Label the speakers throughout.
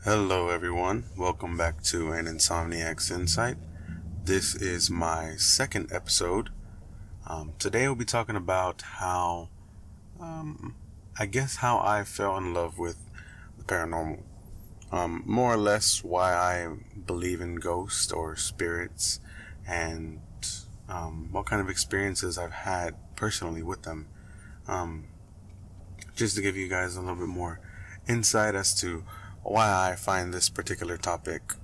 Speaker 1: Hello, everyone. Welcome back to an Insomniac's Insight. This is my second episode. Today, we'll be talking about um, how I fell in love with the paranormal. More or less, why I believe in ghosts or spirits, and what kind of experiences I've had personally with them. Um, just to give you guys a little bit more insight as to why I find this particular topic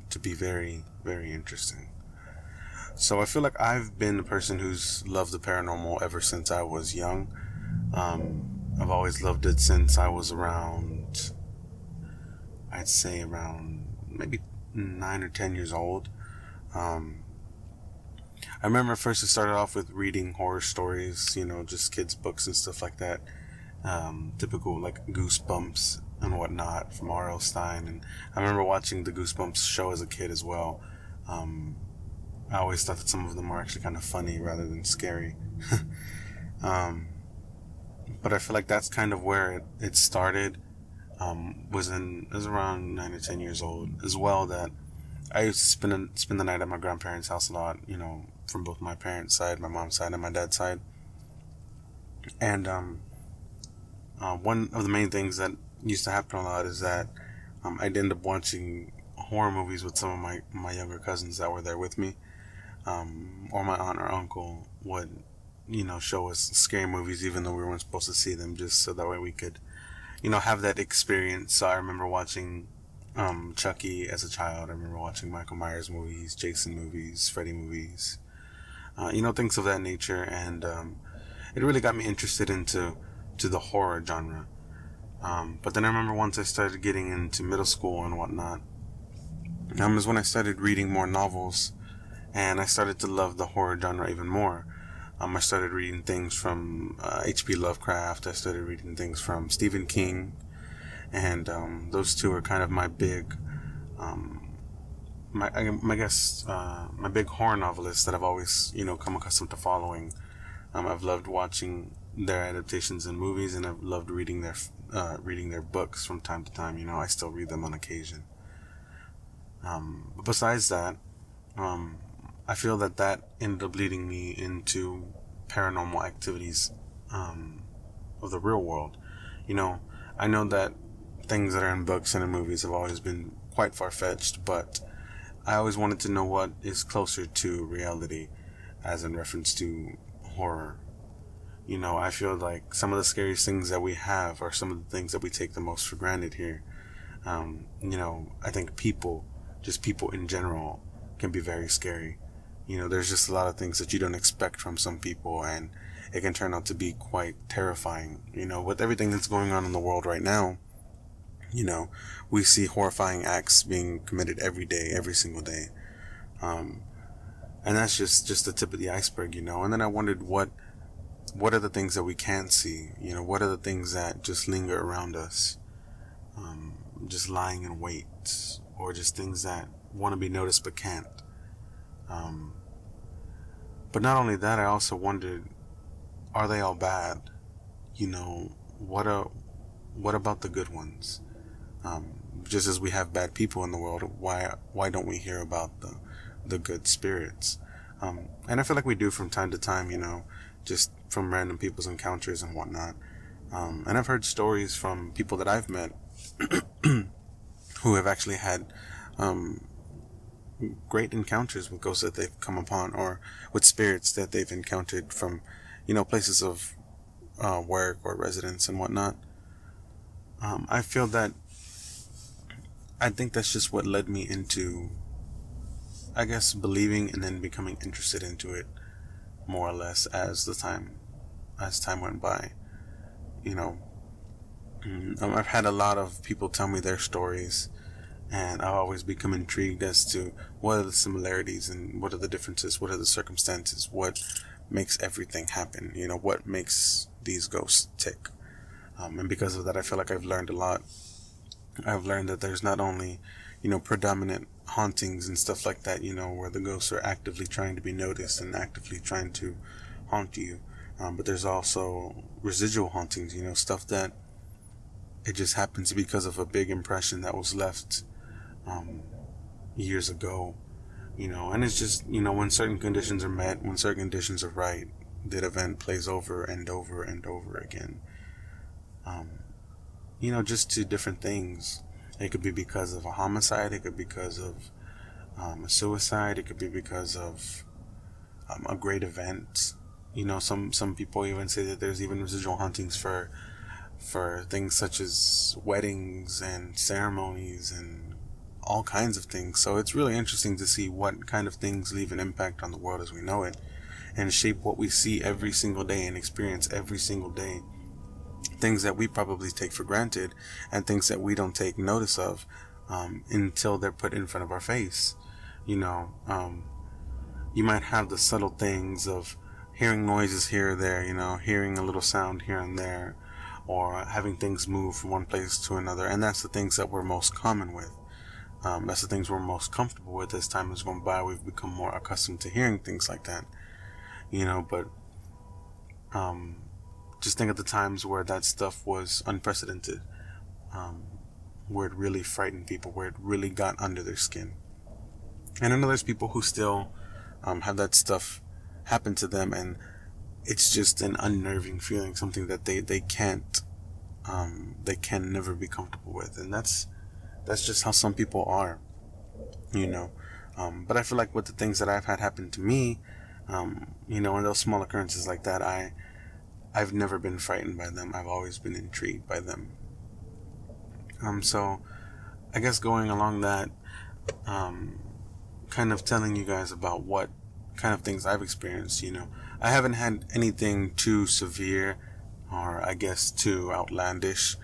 Speaker 1: to be very, very interesting. So I feel like I've been a person who's loved the paranormal ever since I was young. I've always loved it since I was around, I'd say around maybe 9 or 10 years old. Um, I remember first it started off with reading horror stories, just kids' books and stuff like that. Typical like Goosebumps and whatnot from R.L. Stein. And I remember watching the Goosebumps show as a kid as well. Um, I always thought that some of them were actually kind of funny rather than scary. um, but I feel like that's kind of where it started. Was around 9 or 10 years old as well. That I used to spend the night at my grandparents' house a lot. From both my parents' side, my mom's side, and my dad's side. And one of the main things that used to happen a lot is that I'd end up watching horror movies with some of my younger cousins that were there with me, or my aunt or uncle would, show us scary movies even though we weren't supposed to see them, just so that way we could, have that experience. So I remember watching Chucky as a child. I remember watching Michael Myers movies, Jason movies, Freddy movies, things of that nature, and it really got me interested into the horror genre. But then I remember once I started getting into middle school and whatnot, is when I started reading more novels, and I started to love the horror genre even more. I started reading things from H.P. Lovecraft. I started reading things from Stephen King, and those two are kind of my big, my big horror novelists that I've always, come accustomed to following. I've loved watching their adaptations in movies, and I've loved reading their books from time to time. I still read them on occasion. But besides that, I feel that ended up leading me into paranormal activities of the real world. I know that things that are in books and in movies have always been quite far-fetched, but I always wanted to know what is closer to reality, as in reference to horror. I feel like some of the scariest things that we have are some of the things that we take the most for granted here. I think just people in general, can be very scary. There's just a lot of things that you don't expect from some people, and it can turn out to be quite terrifying. With everything that's going on in the world right now, we see horrifying acts being committed every day, every single day. Um, and that's just the tip of the iceberg, And then I wondered what are the things that we can't see? What are the things that just linger around us? Just lying in wait, or just things that want to be noticed but can't. Um, but not only that, I also wondered, are they all bad? What what about the good ones? Just as we have bad people in the world, why don't we hear about the good spirits? And I feel like we do from time to time, just from random people's encounters and whatnot. And I've heard stories from people that I've met who have actually had um, great encounters with ghosts that they've come upon, or with spirits that they've encountered from, places of work or residence and whatnot. I feel that I think that's just what led me into, I guess, believing and then becoming interested into it more or less as time went by. You know, I've had a lot of people tell me their stories, and I've always become intrigued as to what are the similarities and what are the differences, what are the circumstances, what makes everything happen, what makes these ghosts tick. And because of that, I feel like I've learned a lot. I've learned that there's not only, predominant hauntings and stuff like that, where the ghosts are actively trying to be noticed and actively trying to haunt you. But there's also residual hauntings, stuff that it just happens because of a big impression that was left um, years ago, and it's just, when certain conditions are met, when certain conditions are right, that event plays over and over and over again. Um, just to different things. It could be because of a homicide, it could be because of a suicide, it could be because of a great event. Some people even say that there's even residual hauntings for things such as weddings and ceremonies and all kinds of things. So it's really interesting to see what kind of things leave an impact on the world as we know it and shape what we see every single day and experience every single day. Things that we probably take for granted and things that we don't take notice of until they're put in front of our face. You might have the subtle things of hearing noises here or there, hearing a little sound here and there, or having things move from one place to another. And that's the things that we're most common with. That's the things we're most comfortable with. As time has gone by, we've become more accustomed to hearing things like that. But just think of the times where that stuff was unprecedented, where it really frightened people, where it really got under their skin. And I know there's people who still have that stuff happen to them, and it's just an unnerving feeling, something that they can't, they can never be comfortable with. And that's just how some people are, But I feel like with the things that I've had happen to me, in those small occurrences like that, I've never been frightened by them. I've always been intrigued by them. So I guess going along that, kind of telling you guys about what kind of things I've experienced, I haven't had anything too severe or I guess too outlandish.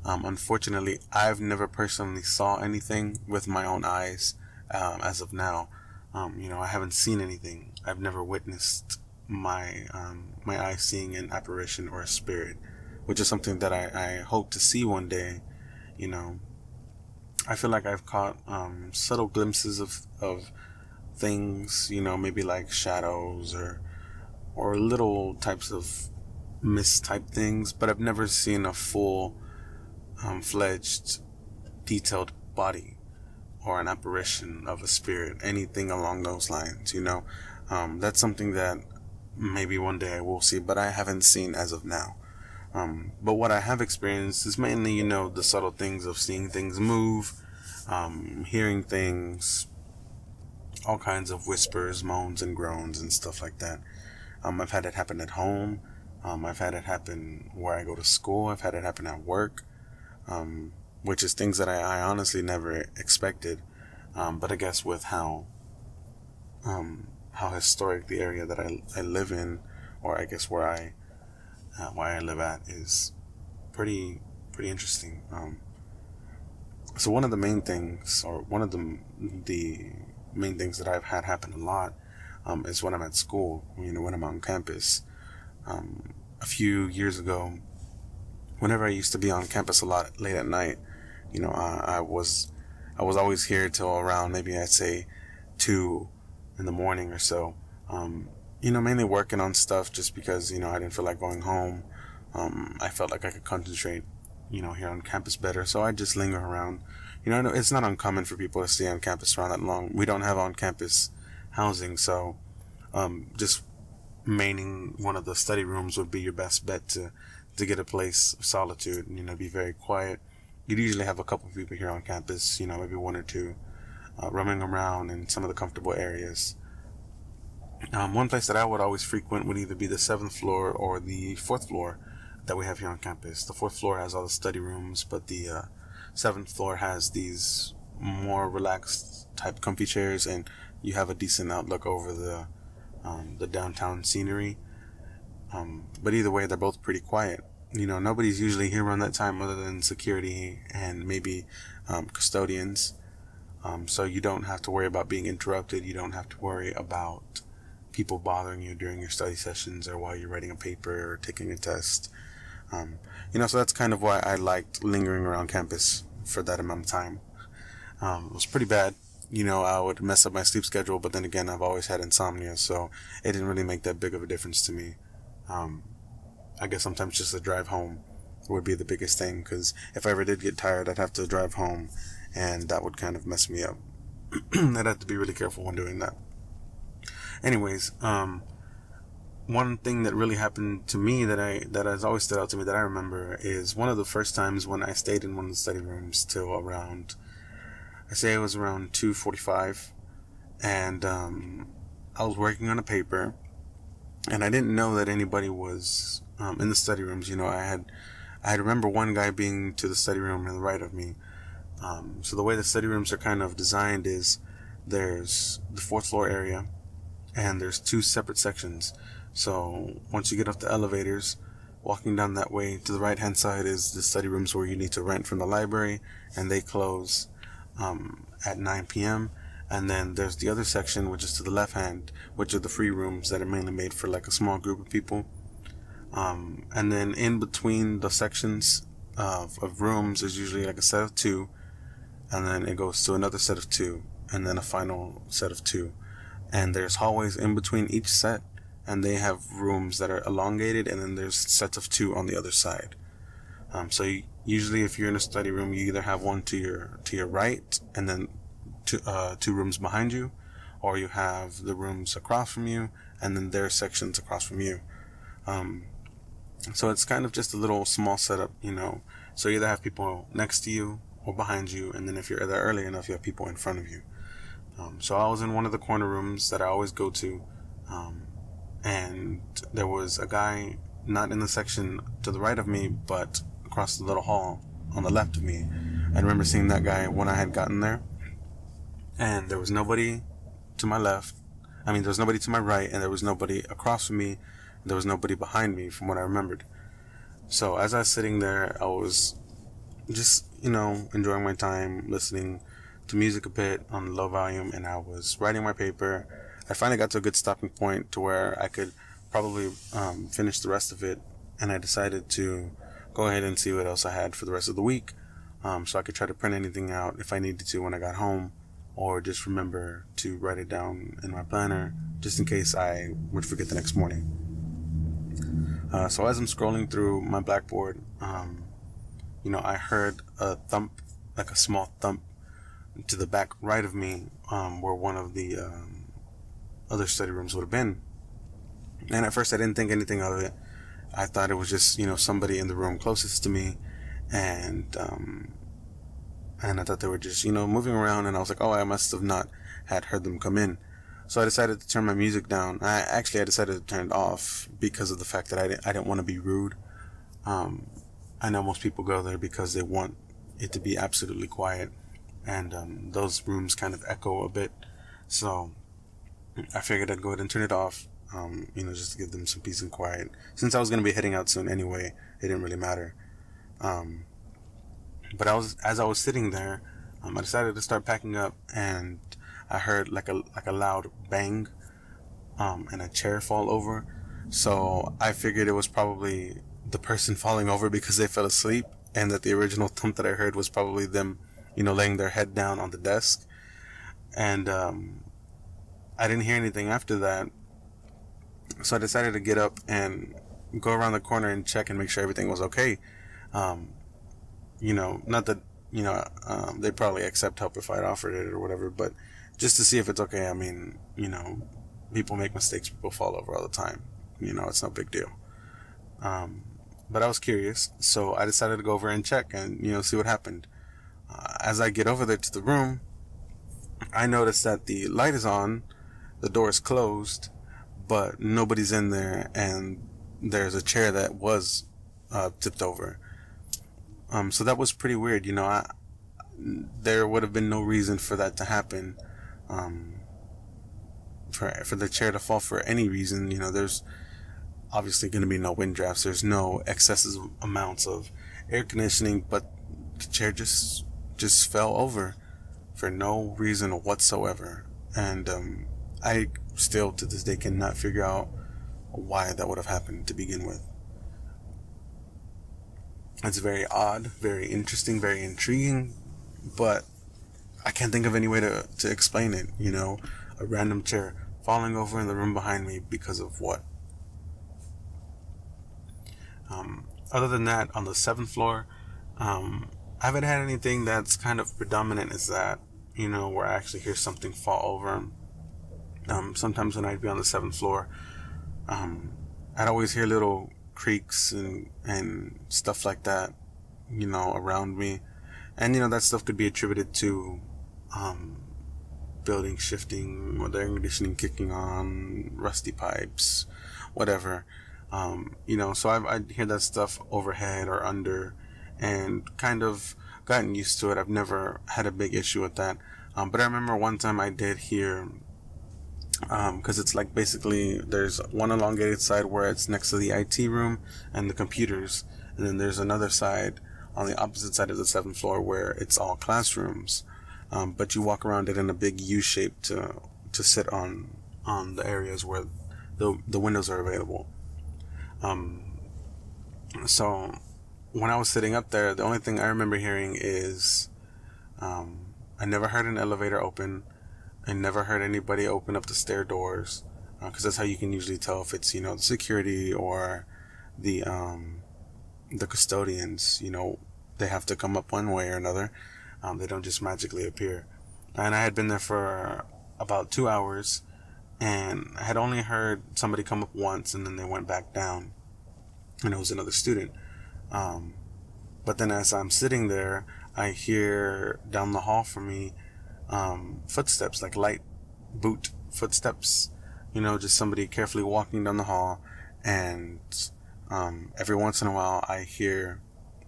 Speaker 1: Unfortunately, I've never personally saw anything with my own eyes, as of now. I haven't seen anything. I've never witnessed my eyes seeing an apparition or a spirit, which is something that I hope to see one day. I feel like I've caught subtle glimpses of things, maybe like shadows or little types of mist type things, but I've never seen a full fledged detailed body or an apparition of a spirit, anything along those lines. That's something that maybe one day I will see, but I haven't seen as of now. But what I have experienced is mainly, the subtle things of seeing things move, hearing things, all kinds of whispers, moans, and groans, and stuff like that. I've had it happen at home. I've had it happen where I go to school. I've had it happen at work, which is things that I honestly never expected. But I guess with how historic the area that I live in, or I guess where I live at, is pretty interesting. So one of the main things, or one of the main things that I've had happen a lot, is when I'm at school. When I'm on campus. A few years ago, whenever I used to be on campus a lot late at night, I was always here till around, maybe I'd say 2 in the morning or so. Mainly working on stuff just because, I didn't feel like going home. I felt like I could concentrate, here on campus better. So I just linger around. It's not uncommon for people to stay on campus around that long. We don't have on-campus housing. So, just remaining one of the study rooms would be your best bet to get a place of solitude and, be very quiet. You'd usually have a couple of people here on campus, maybe 1 or 2, roaming around in some of the comfortable areas. One place that I would always frequent would either be the 7th floor or the 4th floor that we have here on campus. The 4th floor has all the study rooms, but the 7th floor has these more relaxed type comfy chairs, and you have a decent outlook over the downtown scenery. But either way, they're both pretty quiet. Nobody's usually here around that time other than security and maybe custodians. So you don't have to worry about being interrupted. You don't have to worry about people bothering you during your study sessions or while you're writing a paper or taking a test. So that's kind of why I liked lingering around campus for that amount of time. It was pretty bad. I would mess up my sleep schedule, but then again, I've always had insomnia, so it didn't really make that big of a difference to me. I guess sometimes just the drive home would be the biggest thing, because if I ever did get tired, I'd have to drive home, and that would kind of mess me up. I'd have to be really careful when doing that. Anyways, one thing that really happened to me that has always stood out to me that I remember is one of the first times when I stayed in one of the study rooms till around, I say it was around 2:45, and I was working on a paper, and I didn't know that anybody was in the study rooms. I remember one guy being to the study room on the right of me. So the way the study rooms are kind of designed is there's the fourth floor area, and there's two separate sections. So once you get off the elevators, walking down that way to the right hand side is the study rooms where you need to rent from the library, and they close at 9 p.m. And then there's the other section, which is to the left hand, which are the free rooms that are mainly made for like a small group of people. And then in between the sections of rooms is usually like a set of two, and then it goes to another set of two, and then a final set of two. And there's hallways in between each set, and they have rooms that are elongated, and then there's sets of two on the other side. Usually if you're in a study room, you either have one to your right, and then two rooms behind you, or you have the rooms across from you, and then their sections across from you. So it's kind of just a little small setup, So you either have people next to you or behind you, and then if you're there early enough, you have people in front of you. So I was in one of the corner rooms that I always go to, and there was a guy not in the section to the right of me, but across the little hall on the left of me. I remember seeing that guy when I had gotten there, and there was nobody to my left. There was nobody to my right, and there was nobody across from me. There was nobody behind me from what I remembered. So as I was sitting there, I was just, enjoying my time, listening to music a bit on low volume, and I was writing my paper. I finally got to a good stopping point to where I could probably finish the rest of it, and I decided to go ahead and see what else I had for the rest of the week, so I could try to print anything out if I needed to when I got home, or just remember to write it down in my planner, just in case I would forget the next morning. So as I'm scrolling through my Blackboard, I heard a thump, like a small thump, to the back right of me, where one of the other study rooms would have been. And at first I didn't think anything of it. I thought it was just, somebody in the room closest to me, and I thought they were just, moving around, and I was like, oh, I must have not had heard them come in. So I decided to turn my music down. I decided to turn it off because of the fact that I didn't want to be rude. I know most people go there because they want it to be absolutely quiet, and those rooms kind of echo a bit. So I figured I'd go ahead and turn it off, just to give them some peace and quiet. Since I was going to be heading out soon anyway, it didn't really matter. But as I was sitting there, I decided to start packing up, and I heard like a loud bang, and a chair fall over. So I figured it was probably the person falling over because they fell asleep, and that the original thump that I heard was probably them, laying their head down on the desk. And I didn't hear anything after that, so I decided to get up and go around the corner and check and make sure everything was okay. Not that they'd probably accept help if I'd offered it or whatever, but just to see if it's okay. People make mistakes, people fall over all the time. It's no big deal. But I was curious, so I decided to go over and check and, see what happened. As I get over there to the room, I noticed that the light is on, the door is closed, but nobody's in there, and there's a chair that was tipped over. So that was pretty weird. There would have been no reason for that to happen. For the chair to fall for any reason. There's obviously going to be no wind drafts. There's no excessive amounts of air conditioning, but the chair just fell over for no reason whatsoever. And I still to this day cannot figure out why that would have happened to begin with. It's very odd, very interesting, very intriguing, but I can't think of any way to explain it. A random chair falling over in the room behind me because of what? Other than that, on the seventh floor, I haven't had anything that's kind of predominant as that, where I actually hear something fall over. Sometimes when I'd be on the seventh floor, I'd always hear little creaks and stuff like that, around me. And, that stuff could be attributed to building shifting, or the air conditioning kicking on, rusty pipes, whatever. So I'd hear that stuff overhead or under, and kind of gotten used to it. I've never had a big issue with that. But I remember one time I did hear, because it's like basically there's one elongated side where it's next to the IT room and the computers, and then there's another side on the opposite side of the seventh floor where it's all classrooms. But you walk around it in a big U shape to sit on the areas where the windows are available. So when I was sitting up there, the only thing I remember hearing is, I never heard an elevator open. I never heard anybody open up the stair doors, because that's how you can usually tell if it's, the security or the custodians. They have to come up one way or another. They don't just magically appear. And I had been there for about 2 hours, and I had only heard somebody come up once, and then they went back down, and it was another student. But then as I'm sitting there, I hear down the hall from me footsteps, like light boot footsteps, just somebody carefully walking down the hall. And every once in a while I hear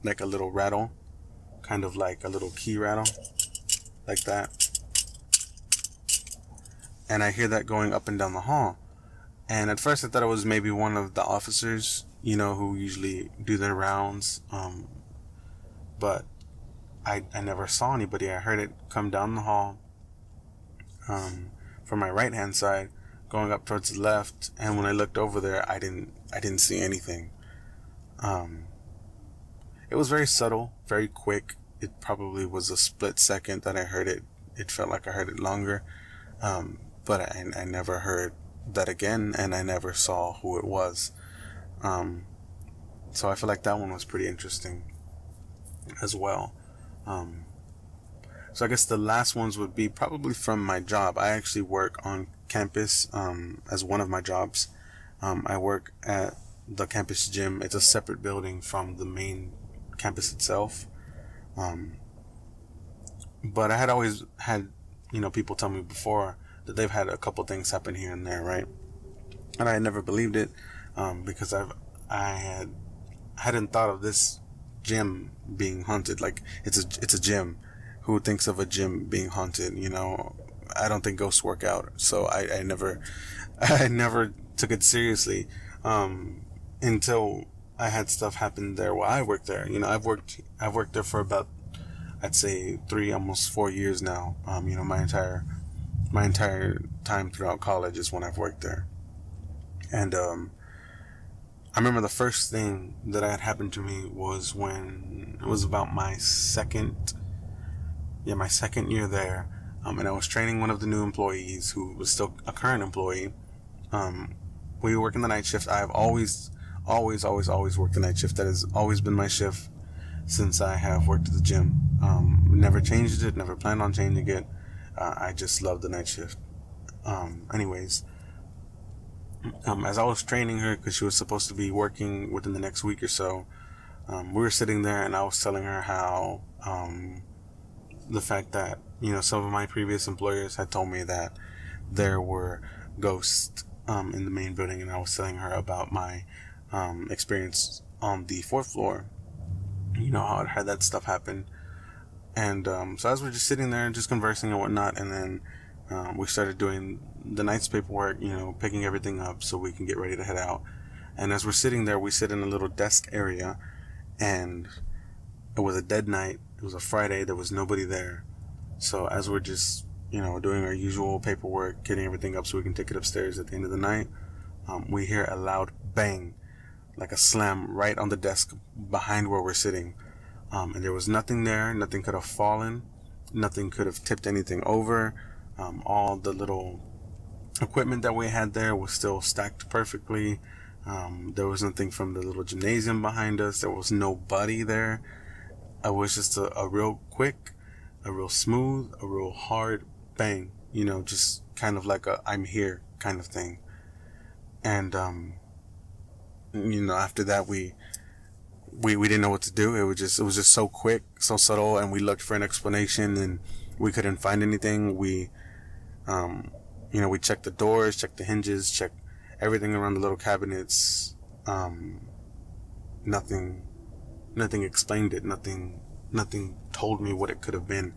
Speaker 1: like a little rattle, kind of like a little key rattle, like that. And I hear that going up and down the hall. And at first I thought it was maybe one of the officers, who usually do their rounds. But I never saw anybody. I heard it come down the hall, from my right hand side, going up towards the left. And when I looked over there, I didn't see anything. It was very subtle, very quick. It probably was a split second that I heard it. It felt like I heard it longer. But I never heard that again, and I never saw who it was. So I feel like that one was pretty interesting as well. So I guess the last ones would be probably from my job. I actually work on campus as one of my jobs. I work at the campus gym. It's a separate building from the main campus itself. But I had always had, people tell me before that they've had a couple things happen here and there, right? And I had never believed it, because I hadn't thought of this gym being haunted. Like, it's a gym. Who thinks of a gym being haunted? I don't think ghosts work out, so I never took it seriously until I had stuff happen there while I worked there. I've worked there for about, I'd say 3, almost 4 years now. My entire time throughout college is when I've worked there. And I remember the first thing that had happened to me was when it was about my second year there. And I was training one of the new employees who was still a current employee. We work in the night shift. I've always worked the night shift. That has always been my shift since I have worked at the gym. Never changed it, never planned on changing it. I just love the night shift. Anyways, as I was training her, because she was supposed to be working within the next week or so, we were sitting there, and I was telling her how the fact that, some of my previous employers had told me that there were ghosts in the main building, and I was telling her about my experience on the 4th floor, how I had that stuff happen. And so as we're just sitting there and just conversing and whatnot, and then we started doing the night's paperwork, picking everything up so we can get ready to head out. And as we're sitting there, we sit in a little desk area, and it was a dead night. It was a Friday. There was nobody there. So as we're just, doing our usual paperwork, getting everything up so we can take it upstairs at the end of the night, we hear a loud bang, like a slam right on the desk behind where we're sitting. And there was nothing there. Nothing could have fallen. Nothing could have tipped anything over. All the little equipment that we had there was still stacked perfectly. There was nothing from the little gymnasium behind us. There was nobody there. It was just a real quick, a real smooth, a real hard bang, just kind of like a I'm here kind of thing. And, after that, we didn't know what to do. It was just so quick, so subtle, and we looked for an explanation and we couldn't find anything. We checked the doors, checked the hinges, checked everything around the little cabinets. Nothing explained it. Nothing told me what it could have been.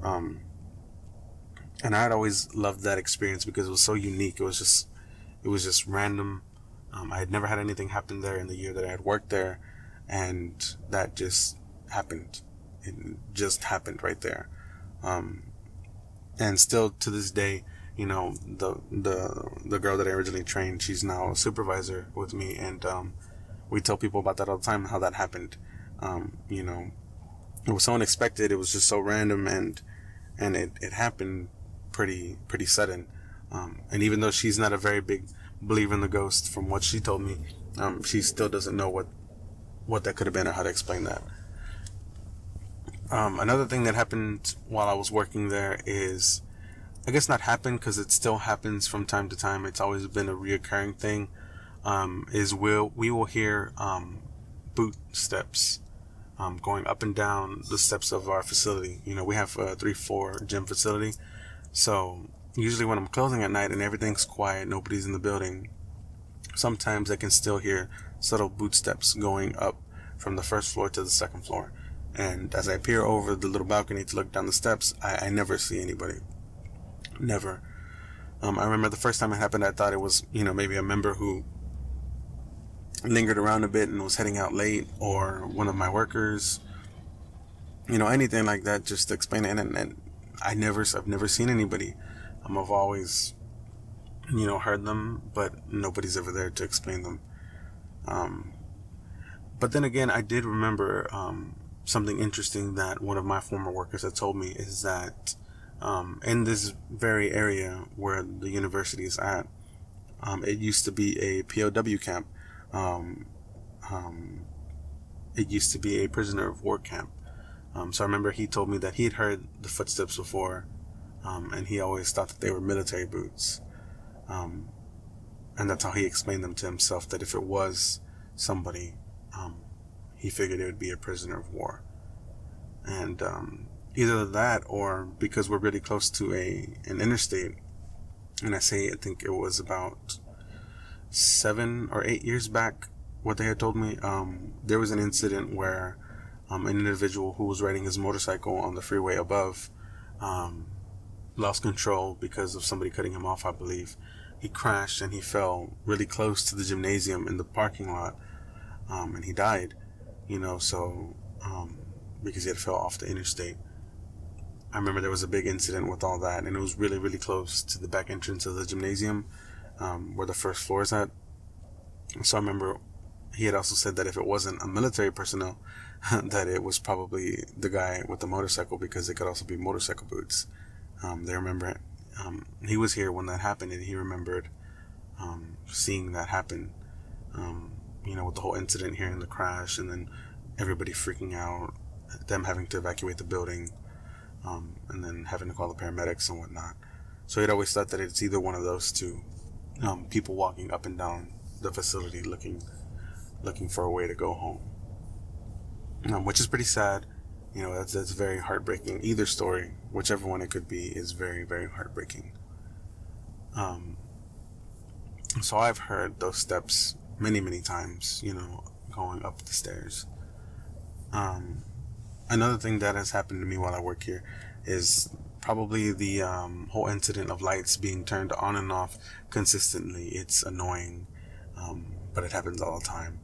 Speaker 1: And I had always loved that experience because it was so unique. It was just random. I had never had anything happen there in the year that I had worked there, and that just happened. It just happened right there. And still to this day, the girl that I originally trained, she's now a supervisor with me, and we tell people about that all the time, how that happened. It was so unexpected. It was just so random, and it happened pretty sudden. And even though she's not a very big believer in the ghost, from what she told me, she still doesn't know what that could have been or how to explain that. Another thing that happened while I was working there is, I guess not happened because it still happens from time to time. It's always been a reoccurring thing. Is we will hear boot steps going up and down the steps of our facility. We have a 3-4 gym facility. So usually when I'm closing at night and everything's quiet, nobody's in the building, sometimes I can still hear subtle boot steps going up from the first floor to the second floor. And as I peer over the little balcony to look down the steps, I never see anybody. Never. I remember the first time it happened, I thought it was, maybe a member who lingered around a bit and was heading out late, or one of my workers, anything like that, just to explain it. And I've never seen anybody. I've always, heard them, but nobody's ever there to explain them. But then again, I did remember something interesting that one of my former workers had told me, is that in this very area where the university is at, it used to be a POW camp. It used to be a prisoner of war camp. So I remember he told me that he had heard the footsteps before, and he always thought that they were military boots. And that's how he explained them to himself, that if it was somebody, he figured it would be a prisoner of war. And either that, or because we're really close to an interstate, and I think it was about 7 or 8 years back, what they had told me, there was an incident where an individual who was riding his motorcycle on the freeway above lost control because of somebody cutting him off, I believe. He crashed and he fell really close to the gymnasium in the parking lot, and he died, because he had fell off the interstate. I remember there was a big incident with all that, and it was really, really close to the back entrance of the gymnasium, where the first floor is at. So I remember he had also said that if it wasn't a military personnel, that it was probably the guy with the motorcycle, because it could also be motorcycle boots. They remember he was here when that happened, and he remembered seeing that happen, with the whole incident, hearing the crash, and then everybody freaking out, them having to evacuate the building, and then having to call the paramedics and whatnot. So he'd always thought that it's either one of those two, people walking up and down the facility looking for a way to go home, which is pretty sad. That's very heartbreaking. Either story, whichever one it could be, is very, very heartbreaking. So I've heard those steps many, many times, going up the stairs. Another thing that has happened to me while I work here is probably the whole incident of lights being turned on and off consistently. It's annoying, but it happens all the time.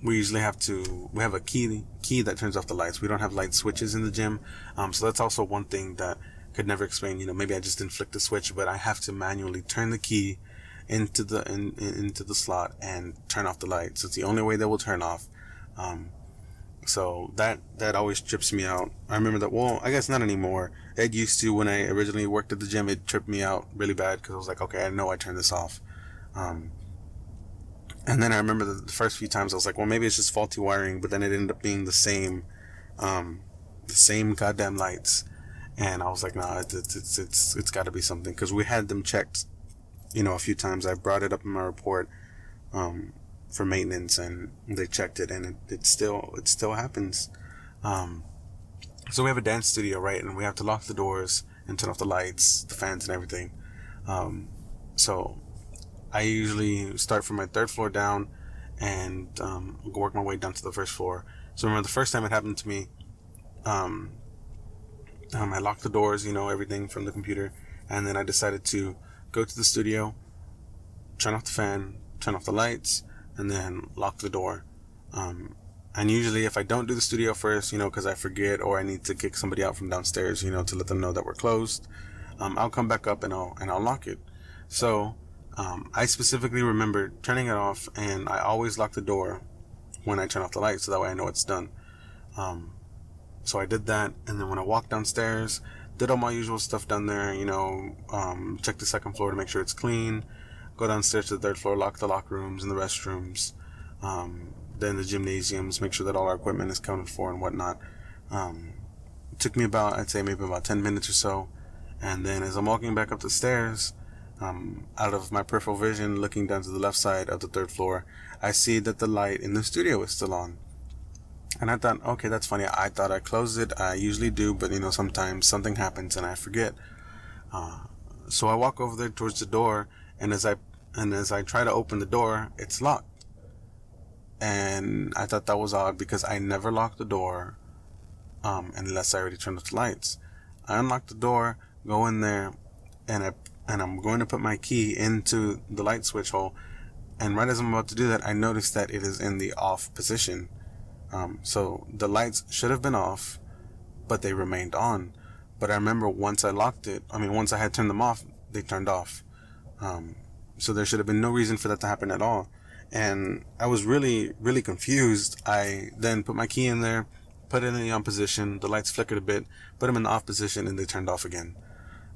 Speaker 1: We usually have a key that turns off the lights. We don't have light switches in the gym, so that's also one thing that could never explain. Maybe I just didn't flick the switch, but I have to manually turn the key into the slot and turn off the lights. So it's the only way that will turn off. So that always trips me out. I remember that. Well, I guess not anymore. It used to, when I originally worked at the gym, it tripped me out really bad because I was like, okay, I know I turned this off. And then I remember the first few times I was like, well, maybe it's just faulty wiring, but then it ended up being the same goddamn lights. And I was like, nah, it's got to be something, because we had them checked, a few times. I brought it up in my report for maintenance, and they checked it, and it still happens. So we have a dance studio, right, and we have to lock the doors and turn off the lights, the fans, and everything. So I usually start from my third floor down and work my way down to the first floor. So remember the first time it happened to me, I locked the doors, everything from the computer, and then I decided to go to the studio, turn off the fan, turn off the lights, and then lock the door. And usually if I don't do the studio first, because I forget or I need to kick somebody out from downstairs, to let them know that we're closed, I'll come back up and I'll lock it. So I specifically remember turning it off, and I always lock the door when I turn off the light, so that way I know it's done. So I did that, and then when I walked downstairs, did all my usual stuff down there, check the second floor to make sure it's clean, go downstairs to the third floor, lock the locker rooms and the restrooms, then the gymnasiums, make sure that all our equipment is accounted for and whatnot. It took me I'd say maybe about 10 minutes or so, and then as I'm walking back up the stairs, out of my peripheral vision, looking down to the left side of the third floor, I see that the light in the studio is still on. And I thought, okay, that's funny. I thought I closed it. I usually do, but sometimes something happens and I forget. So I walk over there towards the door, and as I try to open the door, it's locked. And I thought that was odd, because I never lock the door unless I already turned off the lights. I unlock the door, go in there, and I'm going to put my key into the light switch hole. And right as I'm about to do that, I notice that it is in the off position. So the lights should have been off, but they remained on. But I remember once I had turned them off, they turned off. So there should have been no reason for that to happen at all. And I was really, really confused. I then put my key in there, put it in the on position. The lights flickered a bit, put them in the off position, and they turned off again.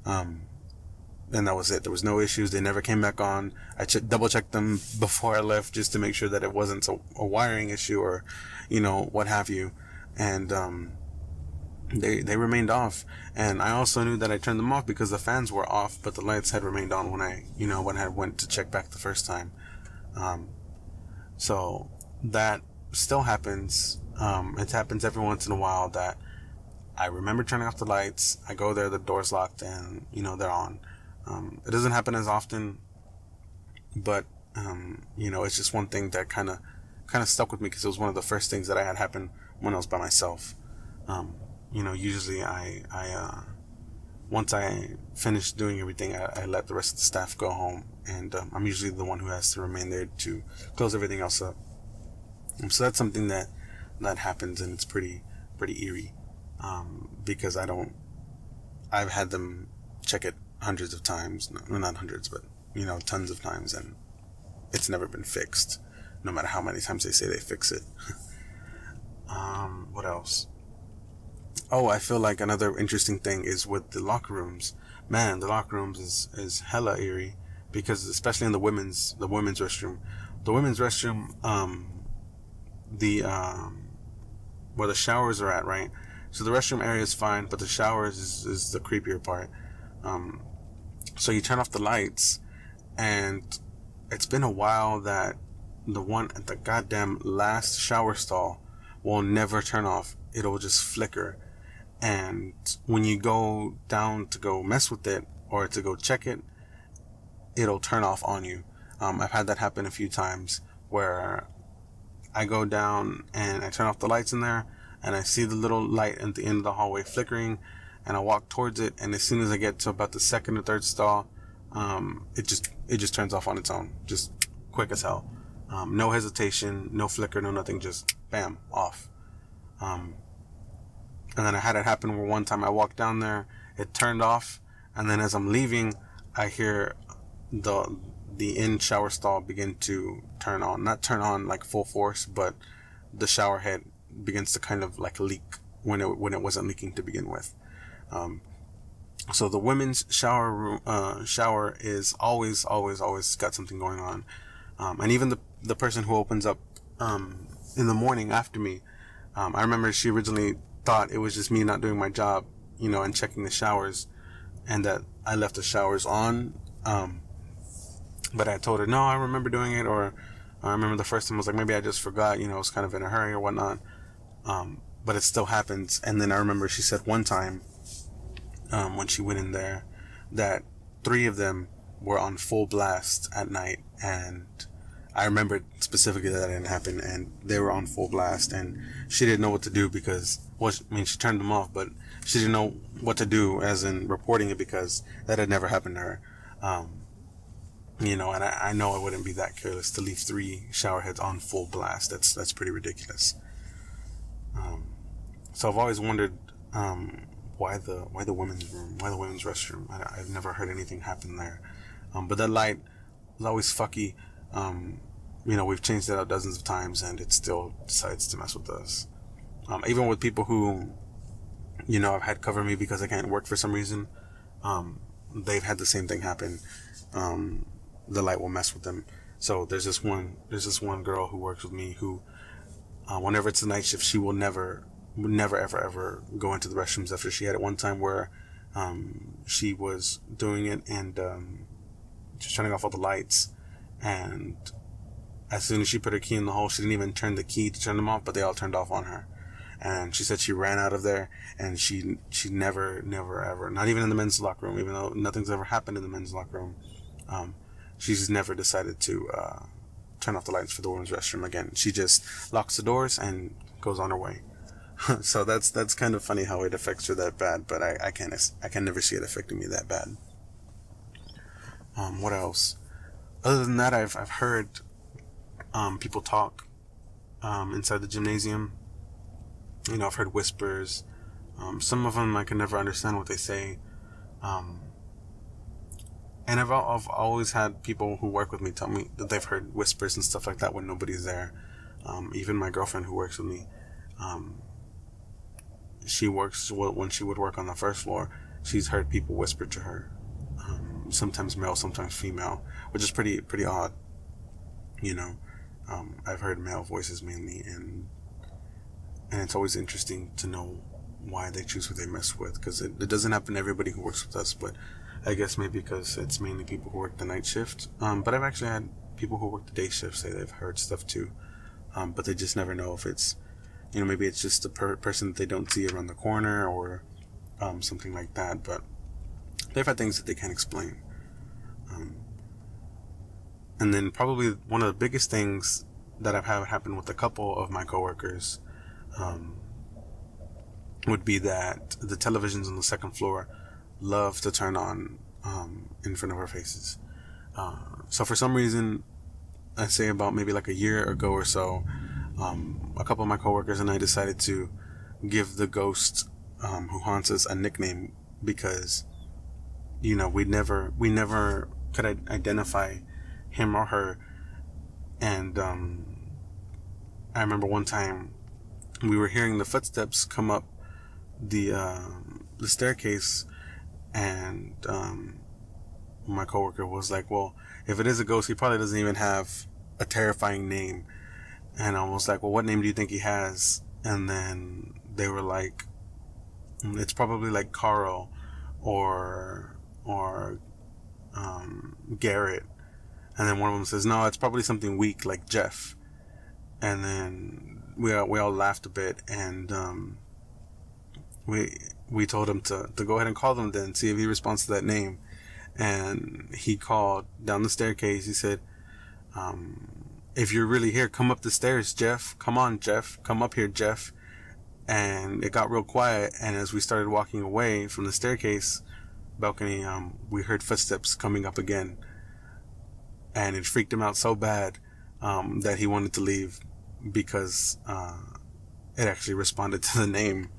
Speaker 1: And that was it. There was no issues. They never came back on. I double checked them before I left, just to make sure that it wasn't a wiring issue or, what have you. And they remained off. And I also knew that I turned them off because the fans were off, but the lights had remained on when I went to check back the first time. So that still happens. It happens every once in a while that I remember turning off the lights. I go there, the door's locked, and they're on. It doesn't happen as often, but it's just one thing that kind of stuck with me, because it was one of the first things that I had happen when I was by myself. Usually I once I finish doing everything, I let the rest of the staff go home, and I'm usually the one who has to remain there to close everything else up. So that's something that happens, and it's pretty eerie, because I've had them check it hundreds of times, not hundreds, but tons of times, and it's never been fixed, no matter how many times they say they fix it. What else? Oh, I feel like another interesting thing is with the locker rooms. Man, the locker rooms is hella eerie, because especially in the women's restroom. The women's restroom, where the showers are at, right? So the restroom area is fine, but the showers is the creepier part. So you turn off the lights, and it's been a while that the one at the goddamn last shower stall will never turn off. It'll just flicker. And when you go down to go mess with it or to go check it, it'll turn off on you. I've had that happen a few times where I go down and I turn off the lights in there, and I see the little light at the end of the hallway flickering, and I walk towards it, and as soon as I get to about the second or third stall, it just turns off on its own, just quick as hell. No hesitation, no flicker, no nothing, just bam, off. And then I had it happen where one time I walked down there, it turned off, and then as I'm leaving, I hear the in shower stall begin to turn on. Not turn on like full force, but the shower head begins to kind of like leak when it wasn't leaking to begin with. So the women's shower is always got something going on. And even the person who opens up in the morning after me, I remember she originally thought it was just me not doing my job, and checking the showers, and that I left the showers on. But I told her, no, I remember doing it, or I remember the first time I was like, maybe I just forgot, I was kind of in a hurry or whatnot. But it still happens. And then I remember she said one time, when she went in there, that 3 of them were on full blast at night. And I remembered specifically that didn't happen, and they were on full blast, and she didn't know what to do because, she turned them off, but she didn't know what to do as in reporting it because that had never happened to her. And I know I wouldn't be that careless to leave 3 shower heads on full blast. That's pretty ridiculous. So I've always wondered, why the women's room, why the women's restroom. I've never heard anything happen there. But that light is always fucky. We've changed it out dozens of times, and it still decides to mess with us. Even with people who, I've had cover me because I can't work for some reason, they've had the same thing happen. The light will mess with them. So there's this one girl who works with me who, whenever it's a night shift, she will never ever go into the restrooms after. She had it one time where, she was doing it and, just turning off all the lights, and as soon as she put her key in the hole, she didn't even turn the key to turn them off, but they all turned off on her. And she said she ran out of there, and she never ever, not even in the men's locker room, even though nothing's ever happened in the men's locker room, she's never decided to turn off the lights for the women's restroom again. She just locks the doors and goes on her way. So that's kind of funny how it affects her that bad, but I can never see it affecting me that bad. What else? Other than that, I've heard people talk inside the gymnasium. I've heard whispers. Some of them I can never understand what they say. And I've always had people who work with me tell me that they've heard whispers and stuff like that when nobody's there. Even my girlfriend who works with me, she works, when she would work on the first floor, she's heard people whisper to her. Sometimes male, sometimes female, which is pretty odd. I've heard male voices mainly, and it's always interesting to know why they choose who they mess with, because it doesn't happen to everybody who works with us, but I guess maybe because it's mainly people who work the night shift. But I've actually had people who work the day shift say they've heard stuff too, but they just never know if it's, maybe it's just a person that they don't see around the corner, or something like that, but they've had things that they can't explain. And then probably one of the biggest things that I've had happen with a couple of my coworkers would be that the televisions on the second floor love to turn on in front of our faces. So for some reason, I say about maybe like a year ago or so, a couple of my coworkers and I decided to give the ghost who haunts us a nickname, because we never could identify him or her. And I remember one time we were hearing the footsteps come up the staircase, and my coworker was like, well, if it is a ghost, he probably doesn't even have a terrifying name. And I was like, well, what name do you think he has? And then they were like, it's probably like Carl or Garrett. And then one of them says, no, it's probably something weak like Jeff. And then we all laughed a bit, and we told him to go ahead and call them then, see if he responds to that name. And he called down the staircase. He said, if you're really here, come up the stairs, Jeff. Come on, Jeff. Come up here, Jeff. And it got real quiet, and as we started walking away from the staircase balcony, we heard footsteps coming up again. And it freaked him out so bad that he wanted to leave, because it actually responded to the name,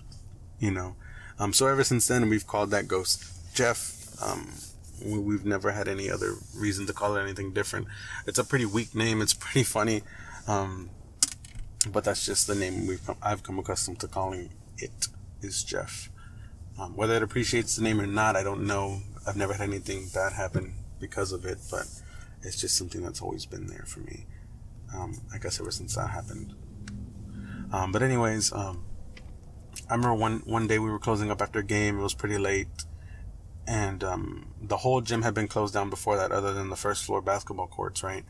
Speaker 1: So ever since then, we've called that ghost Jeff. We've never had any other reason to call it anything different. It's a pretty weak name. It's pretty funny. But that's just the name I've come accustomed to calling it, is Jeff. Whether it appreciates the name or not, I don't know. I've never had anything bad happen because of it, but it's just something that's always been there for me. I guess ever since that happened. But anyways, I remember one day we were closing up after a game. It was pretty late, and the whole gym had been closed down before that, other than the first floor basketball courts, right?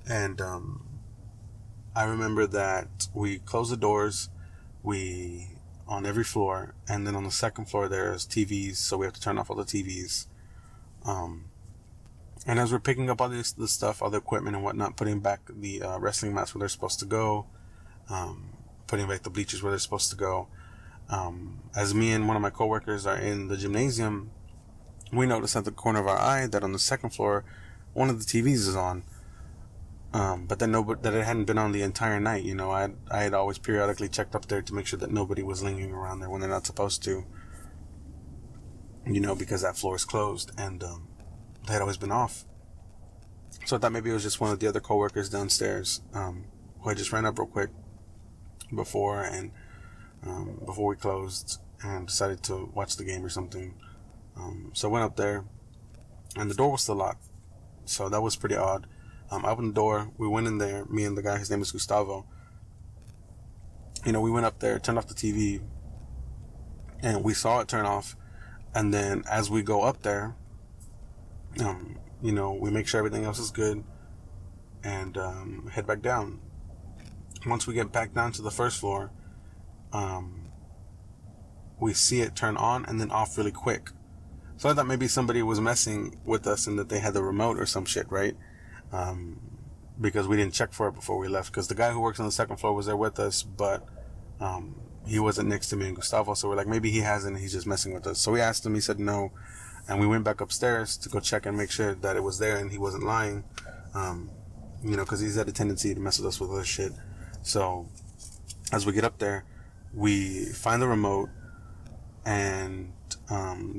Speaker 1: And I remember that we closed the doors, on every floor, and then on the second floor there's TVs, so we have to turn off all the TVs. And as we're picking up all the stuff, all the equipment and whatnot, putting back the wrestling mats where they're supposed to go, putting back the bleachers where they're supposed to go, as me and one of my coworkers are in the gymnasium, we notice at the corner of our eye that on the second floor, one of the TVs is on. But then that it hadn't been on the entire night. You know, I had always periodically checked up there to make sure that nobody was lingering around there when they're not supposed to. You know, because that floor is closed, and they had always been off. So I thought maybe it was just one of the other coworkers downstairs, who I just ran up real quick before we closed and decided to watch the game or something. So I went up there, and the door was still locked. So that was pretty odd. I opened the door, we went in there, me and the guy, his name is Gustavo. You know, we went up there, turned off the TV, and we saw it turn off. And then as we go up there, you know, we make sure everything else is good and head back down. Once we get back down to the first floor, we see it turn on and then off really quick. So I thought maybe somebody was messing with us and that they had the remote or some shit, right? Because we didn't check for it before we left, because the guy who works on the second floor was there with us, but he wasn't next to me and Gustavo, so we're like, maybe he hasn't, he's just messing with us. So we asked him, he said no, and we went back upstairs to go check and make sure that it was there and he wasn't lying, you know, because he's had a tendency to mess with us with other shit. So as we get up there, we find the remote and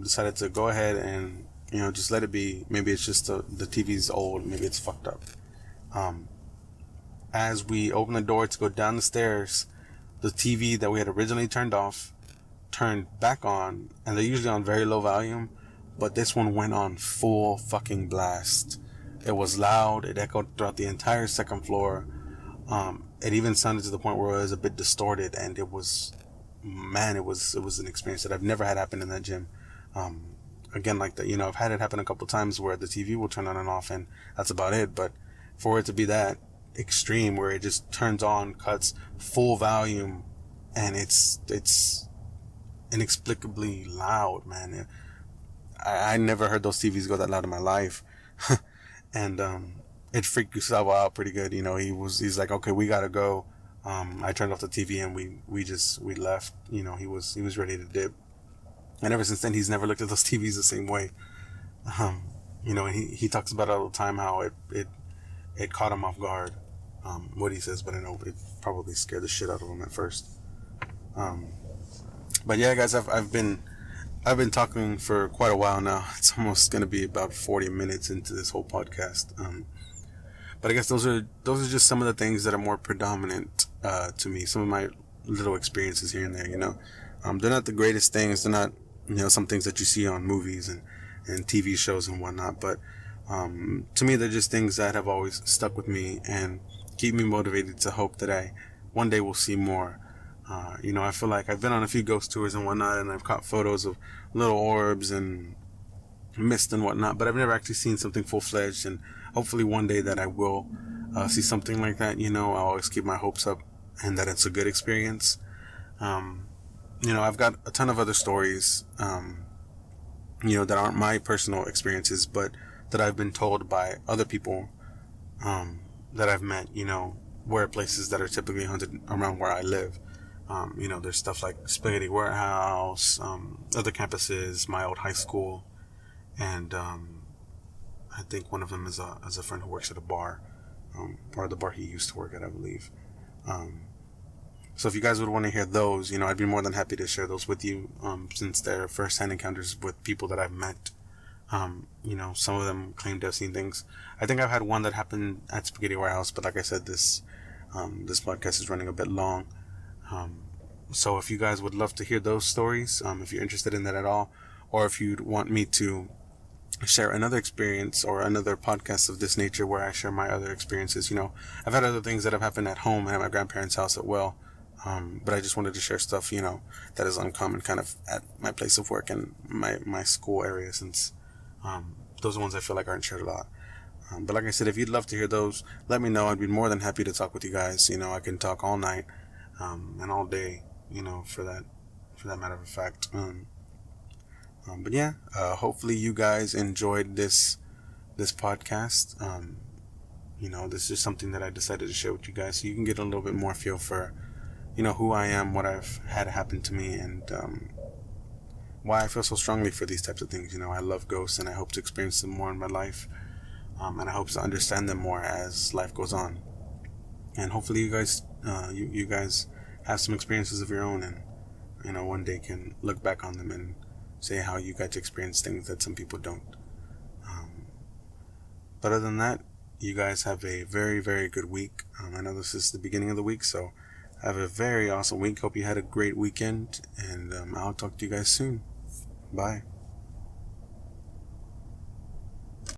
Speaker 1: decided to go ahead and, you know, just let it be. Maybe it's just the TV's old. Maybe it's fucked up. As we open the door to go down the stairs, the TV that we had originally turned off turned back on, and they're usually on very low volume, but this one went on full fucking blast. It was loud. It echoed throughout the entire second floor. It even sounded to the point where it was a bit distorted, and it was an experience that I've never had happen in that gym. Again, like that, you know, I've had it happen a couple times where the TV will turn on and off, and that's about it. But for it to be that extreme, where it just turns on, cuts full volume, and it's inexplicably loud, man. I never heard those TVs go that loud in my life, and it freaked Gustavo out pretty good. You know, he's like, okay, we gotta go. I turned off the TV and we left. You know, he was ready to dip. And ever since then, he's never looked at those TVs the same way. You know, and he talks about it all the time, how it caught him off guard. What he says, but I know it probably scared the shit out of him at first. But yeah, guys, I've been talking for quite a while now. It's almost going to be about 40 minutes into this whole podcast. But I guess those are just some of the things that are more predominant to me. Some of my little experiences here and there, you know. They're not the greatest things. They're not, you know, some things that you see on movies and TV shows and whatnot. But to me, they're just things that have always stuck with me and keep me motivated to hope that I one day will see more. You know, I feel like I've been on a few ghost tours and whatnot, and I've caught photos of little orbs and mist and whatnot, but I've never actually seen something full-fledged, and hopefully one day that I will see something like that. You know, I always keep my hopes up and that it's a good experience. You know, I've got a ton of other stories, you know, that aren't my personal experiences, but that I've been told by other people that I've met, you know, where places that are typically haunted around where I live. You know, there's stuff like Spaghetti Warehouse, other campuses, my old high school, and I think one of them is a friend who works at a bar, or the bar he used to work at, I believe. So if you guys would want to hear those, you know, I'd be more than happy to share those with you, since they're first-hand encounters with people that I've met. You know, some of them claim to have seen things. I think I've had one that happened at Spaghetti Warehouse, but like I said, this podcast is running a bit long. So if you guys would love to hear those stories, if you're interested in that at all, or if you'd want me to share another experience or another podcast of this nature where I share my other experiences. I've had other things that have happened at home and at my grandparents' house as well. But I just wanted to share stuff, that is uncommon kind of at my place of work and my school area, since those are ones I feel like aren't shared a lot. But like I said, if you'd love to hear those, let me know. I'd be more than happy to talk with you guys. I can talk all night and all day, for that matter of fact. But yeah, hopefully you guys enjoyed this podcast. This is something that I decided to share with you guys so you can get a little bit more feel for, who I am, what I've had happen to me, and why I feel so strongly for these types of things. I love ghosts, and I hope to experience them more in my life, and I hope to understand them more as life goes on. And hopefully you guys, you guys have some experiences of your own, and one day can look back on them and say how you got to experience things that some people don't. But other than that, you guys have a very, very good week. I know this is the beginning of the week, so have a very awesome week. Hope you had a great weekend, and I'll talk to you guys soon. Bye.